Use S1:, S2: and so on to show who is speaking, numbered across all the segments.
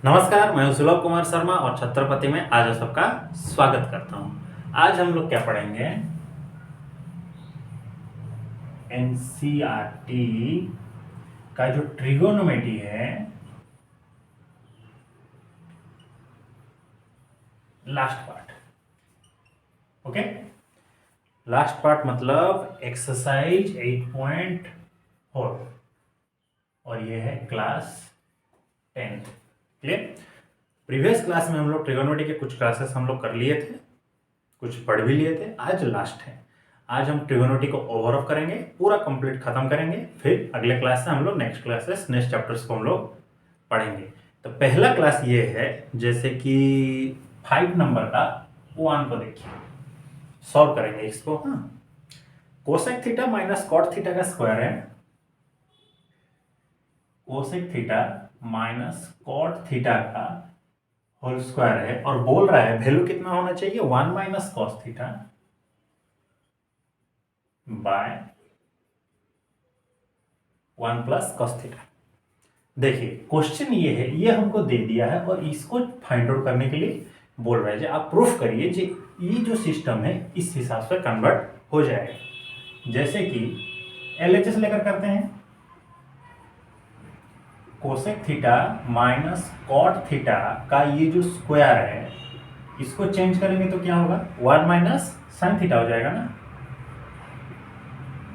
S1: नमस्कार, मैं हूं सुलभ कुमार शर्मा और छत्रपति में आज आप सबका स्वागत करता हूं। आज हम लोग क्या पढ़ेंगे? एनसीईआरटी का जो ट्रिगोनोमेट्री है, last part. Okay, last part मतलब एक्सरसाइज 8.4 और ये है class 10th। Clear? Previous class में हम लोग ट्रिगोनोमेट्री के कुछ क्लासेस हम लोग कर लिए थे, कुछ पढ़ भी लिए थे। आज लास्ट है। आज हम ट्रिगोनोमेट्री को ओवर ऑफ करेंगे, पूरा कंप्लीट खत्म करेंगे। फिर अगले क्लास से हम लोग नेक्स्ट क्लासेस, नेक्स्ट चैप्टर्स को हम लोग पढ़ेंगे। तो पहला क्लास ये है, जैसे कि 5 नंबर का 1 को देखिए, सॉल्व करेंगे इसको। हाँ, cosec theta minus cot theta का स्क्वायर है। Cosec theta minus cot theta का होल स्क्वायर है और बोल रहा है वैल्यू कितना होना चाहिए? 1 minus cos theta by 1 plus cos theta. देखिए क्वेश्चन ये है, ये हमको दे दिया है और इसको फाइंड आउट करने के लिए बोल रहा है जी आप प्रूफ करिए जी ये जो सिस्टम है इस हिसाब से कन्वर्ट हो जाएगा। जैसे कि एलएचएस लेकर करते हैं, cosec theta minus cot theta का ये जो स्क्वायर है इसको चेंज करेंगे तो क्या होगा? 1 माइनस साइन थीटा हो जाएगा ना।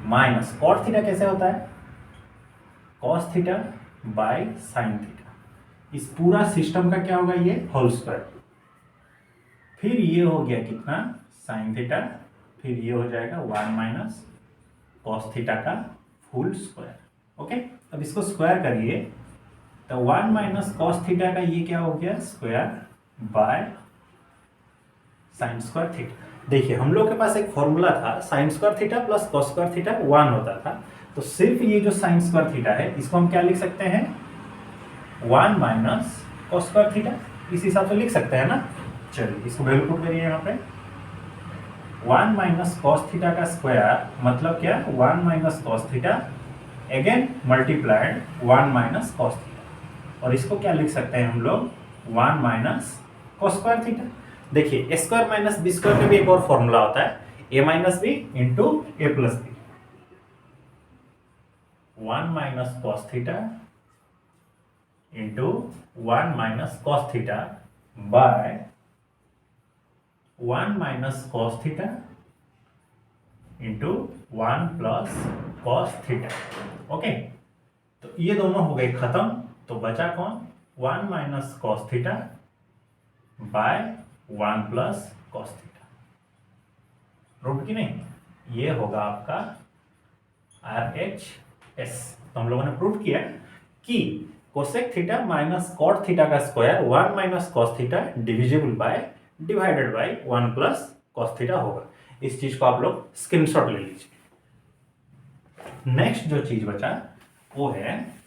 S1: माइनस कॉट थीटा कैसे होता है? Cos theta by sine theta. इस पूरा सिस्टम का क्या होगा? ये होल स्क्वायर। फिर ये हो गया कितना? Sine theta. फिर ये हो जाएगा 1 माइनस कॉस थीटा का फुल स्क्वायर। ओके, अब इसको स्क्वायर करिए तो 1 माइनस कॉस थीटा का ये क्या हो गया? Square by sine square theta. देखिए हम लोग के पास एक फॉर्मूला था, sign square theta plus cos square theta 1 होता था। तो सिर्फ ये जो साइन स्क्वायर थीटा है इसको हम क्या लिख सकते हैं? 1 माइनस कॉस स्क्वायर थीटा, इस हिसाब से लिख सकते हैं ना। चलिए इसको वैल्यू पुट करिए यहाँ पे। 1 माइनस कॉस थीटा का स्क्वायर मतलब क्या? 1 minus cos theta again multiplied 1 minus cos theta, और इसको क्या लिख सकते हैं हम लोग? 1 माइनस कॉस स्क्वायर थीटा। देखिए a square minus b square का भी एक और फॉर्मूला होता है, a minus b into a plus b. 1 minus cos theta into 1 minus cos theta by 1 minus cos theta into 1 plus cos theta. Okay, तो ये दोनों हो गए खत्म। तो बचा कौन? 1 minus cos theta by 1 plus cos theta. Prove की नहीं? ये होगा आपका RHS। तो हम लोगों ने प्रूव किया कि cosec theta minus cot theta का square 1 minus cos theta divisible by divided by 1 plus cos theta होगा। इस चीज को आप लोग स्क्रीनशॉट ले लीजिए। नेक्स्ट जो चीज बचा वो है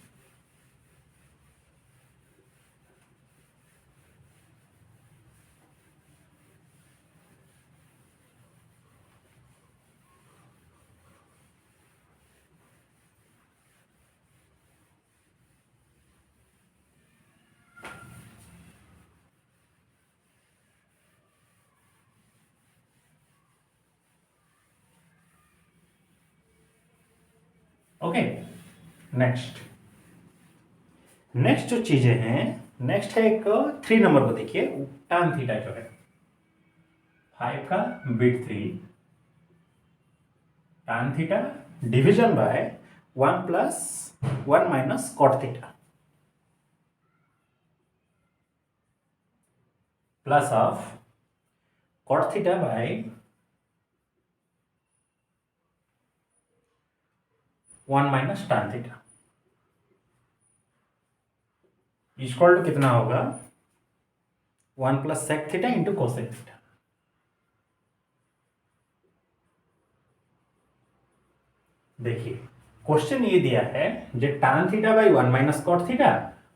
S1: ओके। नेक्स्ट जो चीजें हैं, नेक्स्ट है एक 3 नंबर को देखिए, tan थीटा जो है 5 का बिट 3 tan theta division by 1 plus 1 minus cot theta plus of cot theta by 1 minus tan theta equal to कितना होगा? 1 plus sec theta into cosec theta. देखिए क्वेश्चन ये दिया है जो tan theta by 1 minus cot theta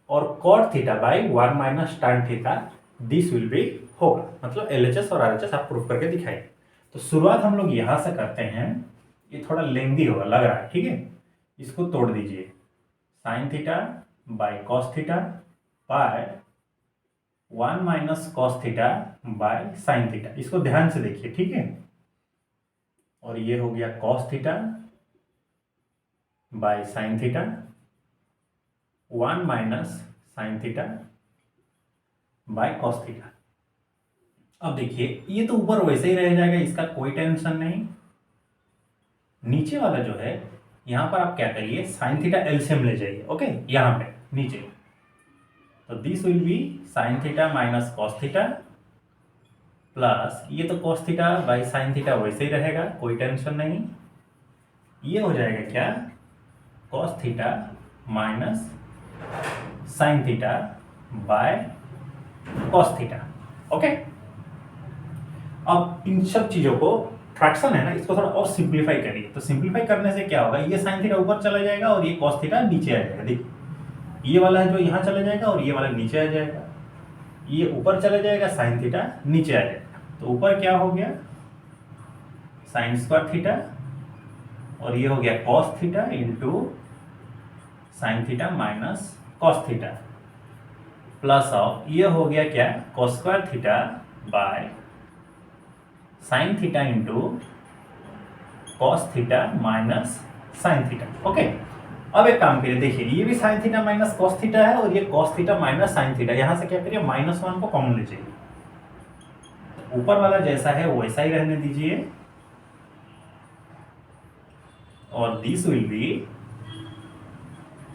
S1: और cot theta by 1 minus tan theta this will be होगा, मतलब एलएचएस और आरएचएस आप प्रूफ करके दिखाइए। तो शुरुआत हम लोग यहां से करते हैं, ये थोड़ा लेंदी होगा लग रहा है, ठीक है। इसको तोड़ दीजिए, sine theta by cos theta by 1 minus cos theta by sine theta. इसको ध्यान से देखिए, ठीक है। और ये हो गया cos theta by sine theta, 1 minus sine theta by cos theta. अब देखिए ये तो ऊपर वैसे ही रह जाएगा, इसका कोई टेंशन नहीं। नीचे वाला जो है यहां पर आप क्या करिए, साइन थीटा एलसीएम ले जाइए, ओके। यहां पे नीचे तो this will be sine theta minus cos theta plus ये तो cos theta by sine theta वैसे ही रहेगा, कोई टेंशन नहीं। ये हो जाएगा क्या, cos theta minus sine theta by cos theta, okay. अब इन सब चीजों को, फ्रैक्शन है ना, इसको थोड़ा और सिंप्लीफाई करिए। तो सिंप्लीफाई करने से क्या होगा, ये साइन थीटा ऊपर चला जाएगा और ये कॉस थीटा नीचे आ जाएगा। देखिए ये वाला है जो यहाँ चला जाएगा और ये वाला नीचे आ जाएगा। ये ऊपर चला जाएगा, साइन थीटा नीचे आ जाएगा। तो ऊपर क्या हो गया, साइन स्क्वायर थीटा और ये हो गया cos theta into sine theta minus cos theta plus of ये हो गया क्या, cos square theta by sine theta into cos theta minus sine theta, okay. अब एक काम करिए, देखिए ये भी sign theta minus cos theta है और ये cos theta minus sine theta. यहां से क्या करिए, -1 को कॉमन ले जाइए। ऊपर वाला जैसा है वैसा ही रहने दीजिए और this will be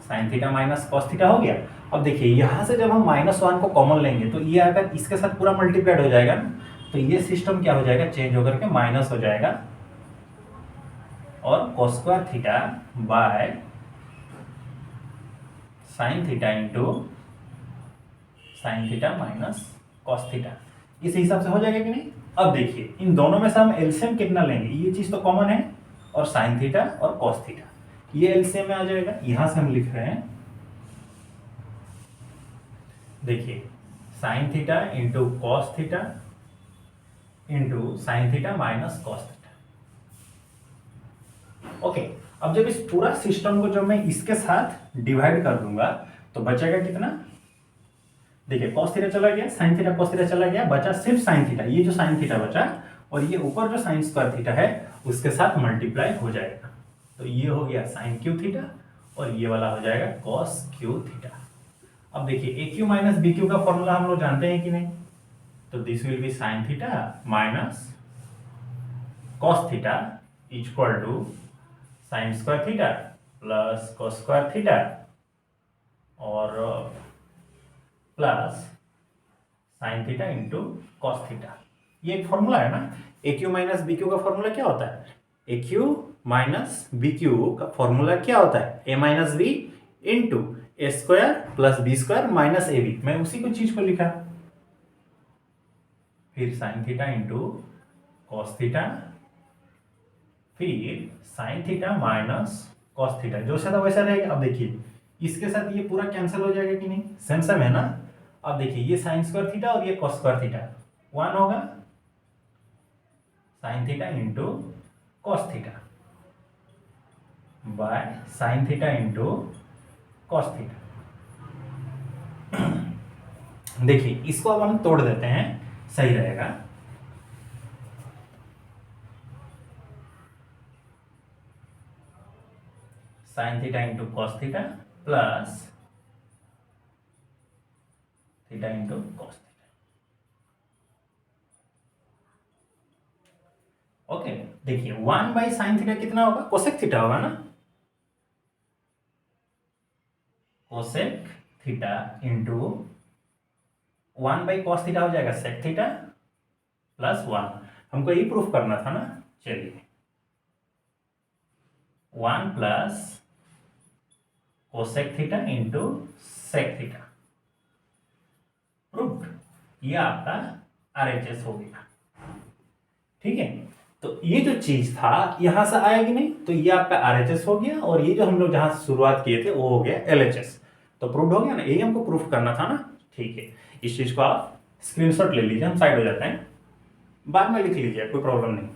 S1: sine theta minus cos theta हो गया। अब देखिए यहां से जब हम -1 को कॉमन लेंगे तो ये अगर इसके साथ पूरा मल्टीप्लाइड हो जाएगा ना, तो ये सिस्टम क्या हो जाएगा, चेंज होकर के माइनस हो जाएगा और cos square theta by sine theta into sine theta minus cos theta, इस हिसाब से हो जाएगा कि नहीं। अब देखिए इन दोनों में से हम एलसीएम कितना लेंगे, ये चीज तो कॉमन है और साइन थीटा और कॉस थीटा ये एलसीएम में आ जाएगा। यहां से हम लिख रहे हैं, देखिए sign theta into cos theta into sine theta minus cos theta, okay. अब जब इस पूरा सिस्टम को जब मैं इसके साथ डिवाइड कर दूंगा तो बचेगा कितना, देखिए कॉस थीटा चला गया, साइन थीटा कॉस थीटा चला गया, बचा सिर्फ साइन थीटा। ये जो साइन थीटा बचा और ये ऊपर जो साइन स्क्वायर थीटा है उसके साथ मल्टीप्लाई हो जाएगा। तो ये हो गया साइन क्यू थीटा और ये वाला हो जाएगा कॉस क्यू थीटा। अब देखिए a cube minus b cube का फॉर्मूला हम लोग जानते हैं कि नहीं, तो this will be sine theta minus cos theta equal to sine square theta plus cos square theta और plus sine theta into cos theta. ये एक फॉर्मूला है ना। A cube minus b cube का फॉर्मूला क्या होता है, a cube minus b cube का फॉर्मूला क्या होता है, a minus b into a square plus b square minus a b. मैं उसी को चीज को लिखा, फिर sine theta into cos theta, फिर sine theta minus cos theta, जो था वैसा रहेगा। अब देखिए इसके साथ ये पूरा कैंसिल हो जाएगा कि नहीं, सेम सेम है ना। अब देखिए ये साइन स्क्वायर थीटा और ये कॉस स्क्वायर थीटा 1 होगा, sign theta into cos theta by sine theta into cos theta. देखिए इसको अब हम तोड़ देते हैं, सही रहेगा। Sign theta into cos theta plus theta into cos theta, okay. देखिए 1 बाई साइन थीटा कितना होगा, कोसेक थीटा होगा ना, cosec theta into 1 by cos theta हो जाएगा सेक थीटा प्लस 1। हमको यही प्रूफ करना था ना, चलिए 1 plus cosec theta into sec theta, proof. ये आपका आरएचएस हो गया, ठीक है। तो ये जो चीज था यहां से आया कि नहीं, तो ये आपका आरएचएस हो गया और ये जो हम लोग जहां से शुरुआत किए थे वो हो गया एलएचएस। तो प्रूफ हो गया ना, यही हमको प्रूफ करना था ना, ठीक है। इस चीज को आप स्क्रीनशॉट ले लीजिए, हम साइड हो जाते हैं, बाद में लिख लीजिए, कोई प्रॉब्लम नहीं।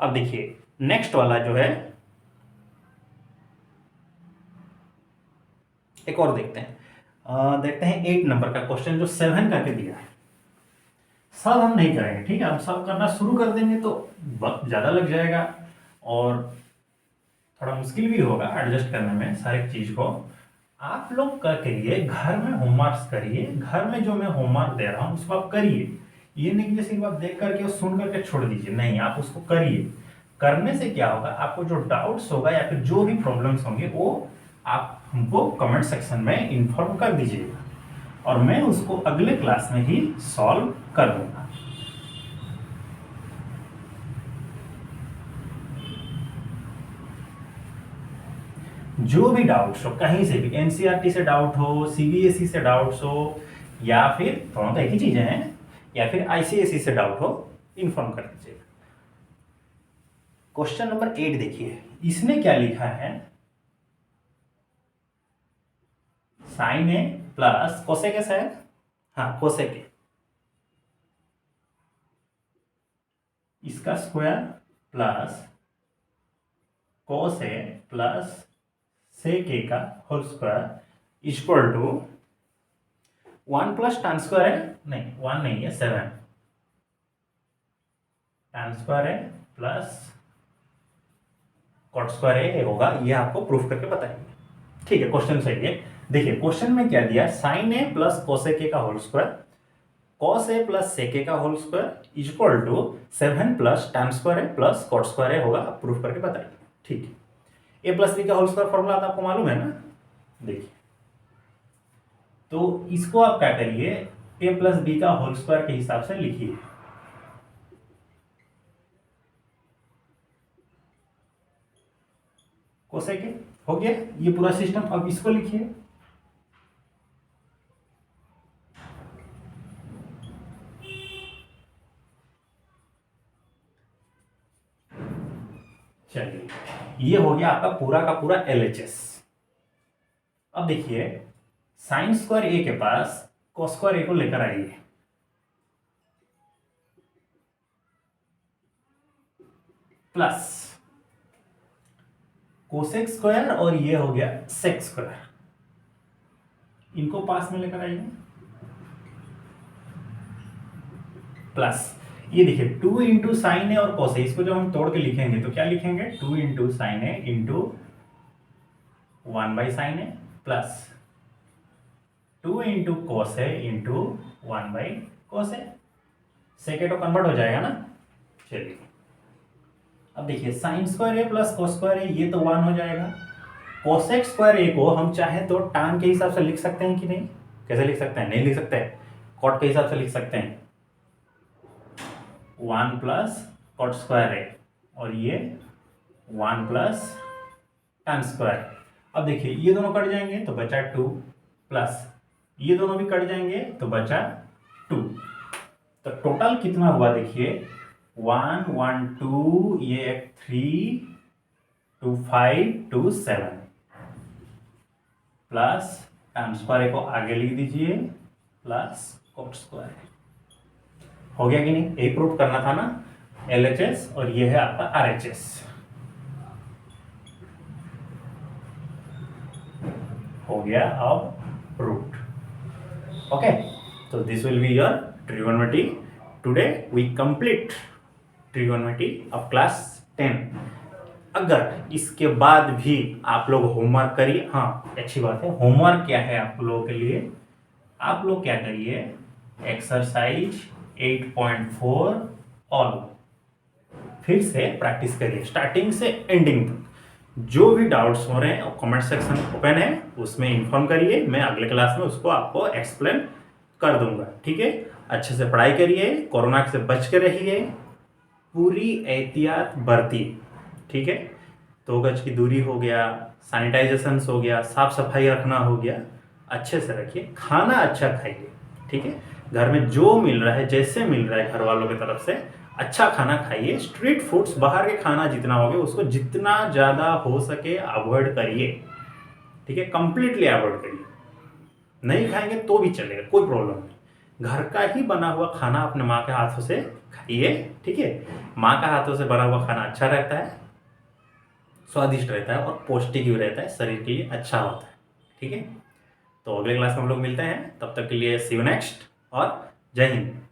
S1: अब देखिए नेक्स्ट वाला जो है एक और देखते हैं 8 नंबर का क्वेश्चन जो 7 करके दिया है। सब हम नहीं करेंगे, ठीक है। हम सब करना शुरू कर देंगे तो वक्त ज़्यादा लग जाएगा और थोड़ा मुश्किल भी होगा एडजस्ट करने में सारी चीज़ को। आप लोग क्या करिए, घर में होमवर्क करिए, घर में जो मैं होमवर्क दे रहा हूँ उसको आप करिए। ये नहीं कि सिर्फ आप देख करके और सुन करके छोड़ दीजिए, नहीं, आप उसको करिए। करने से क्या होगा, आपको जो डाउट्स होगा या फिर जो भी प्रॉब्लम्स होंगे वो आप हमको कमेंट सेक्शन में इन्फॉर्म कर दीजिएगा और मैं उसको अगले क्लास में ही सॉल्व कर दूंगा। जो भी डाउट्स हो कहीं से भी, एनसीईआरटी से डाउट हो, सीबीएसई से डाउट्स हो, या फिर दोनों तो एक ही चीजें हैं, या फिर आईसीएसई से डाउट हो, इन्फॉर्म कर दीजिएगा। क्वेश्चन नंबर 8 देखिए, इसने क्या लिखा है, साइन ए प्लस कोसेक है शायद, हाँ कोसेक ए, इसका square plus cos A plus sec A का whole square equal to 1 plus tan square है, नहीं 1 नहीं है 7 tan स्क्वायर है प्लस कॉट स्क्वायर है होगा, ये आपको प्रूफ करके बताएंगे, ठीक है। क्वेश्चन सही है। देखिए क्वेश्चन में क्या दिया, sine A plus cosec A का whole square cos A plus sec A का whole square equal to 7 plus tan square है प्लस कॉट स्क्वायर है होगा, आप प्रूफ करके बताइए, ठीक है। ए प्लस बी का होल स्क्वायर फॉर्मूला तो आपको मालूम है ना, देखिए तो इसको आप क्या करिए, ए प्लस बी का होल स्क्वायर के हिसाब से लिखिए। कोसेक ए हो गया ये पूरा सिस्टम, अब इसको लिखिए। चलिए ये हो गया आपका पूरा का पूरा एलएचएस। अब देखिए साइन स्क्वायर ए के पास कॉस स्क्वायर ए को लेकर आइए, प्लस कोसेक स्क्वायर और ये हो गया सेक स्क्वायर, इनको पास में लेकर आइए, प्लस ये देखिए 2 इंटू साइन ए और कोस ए, इसको जब हम तोड़ के लिखेंगे तो क्या लिखेंगे, 2 into sine A into 1 by sine A plus 2 into cos A into 1 by cos A, second तो कन्वर्ट हो जाएगा ना। चलिए अब देखिए साइन स्क्वायर ए प्लस कोस स्क्वायर ए, ये तो 1 हो जाएगा। कोसेक स्क्वायर ए को हम चाहे तो tan के हिसाब से लिख सकते हैं कि नहीं, कैसे लिख सकते हैं, नहीं लिख सकते, कॉट के हिसाब से लिख सकते हैं, 1 प्लस कॉट स्क्वायर ए और ये 1 प्लस tan स्क्वायर। अब देखिए ये दोनों कट जाएंगे तो बचा 2 प्लस ये दोनों भी कट जाएंगे तो बचा 2, तो टोटल कितना हुआ देखिए 1 1 2, ये 3 2 5 2 7 प्लस tan स्क्वायर को आगे लिख दीजिए प्लस कॉट स्क्वायर, हो गया कि नहीं, यही प्रूफ करना था ना एलएचएस, और ये है आपका आरएचएस। हो गया अब प्रूफ, ओके। तो this will be your trigonometry, today we complete trigonometry of class 10। अगर इसके बाद भी आप लोग होमवर्क करिए, हाँ अच्छी बात है, होमवर्क क्या है आप लोगों के लिए, आप लोग क्या करिए, एक्सरसाइज 8.4 ऑल फिर से प्रैक्टिस करिए स्टार्टिंग से एंडिंग तक। जो भी डाउट्स हो रहे हैं कमेंट सेक्शन ओपन है, उसमें इन्फॉर्म करिए, मैं अगले क्लास में उसको आपको एक्सप्लेन कर दूंगा, ठीक है। अच्छे से पढ़ाई करिए, कोरोना से बच के रहिए, पूरी एहतियात बरतिए, ठीक है। 2 गज की दूरी हो गया, सैनिटाइजेशन हो गया, साफ सफाई रखना हो गया, अच्छे से रखिए, खाना अच्छा खाइए, ठीक है। घर में जो मिल रहा है, जैसे मिल रहा है घर वालों की तरफ से, अच्छा खाना खाइए। स्ट्रीट फूड्स, बाहर के खाना जितना हो गया उसको जितना ज़्यादा हो सके अवॉइड करिए, ठीक है, कंप्लीटली अवॉइड करिए। नहीं खाएंगे तो भी चलेगा, कोई प्रॉब्लम नहीं। घर का ही बना हुआ खाना अपने माँ के हाथों से खाइए, ठीक है। माँ का हाथों से बना हुआ खाना अच्छा रहता है, स्वादिष्ट रहता है और पौष्टिक भी रहता है, शरीर के लिए अच्छा होता है, ठीक है। तो अगले क्लास में हम लोग मिलते हैं, तब तक के लिए सी यू नेक्स्ट और जय हिंद।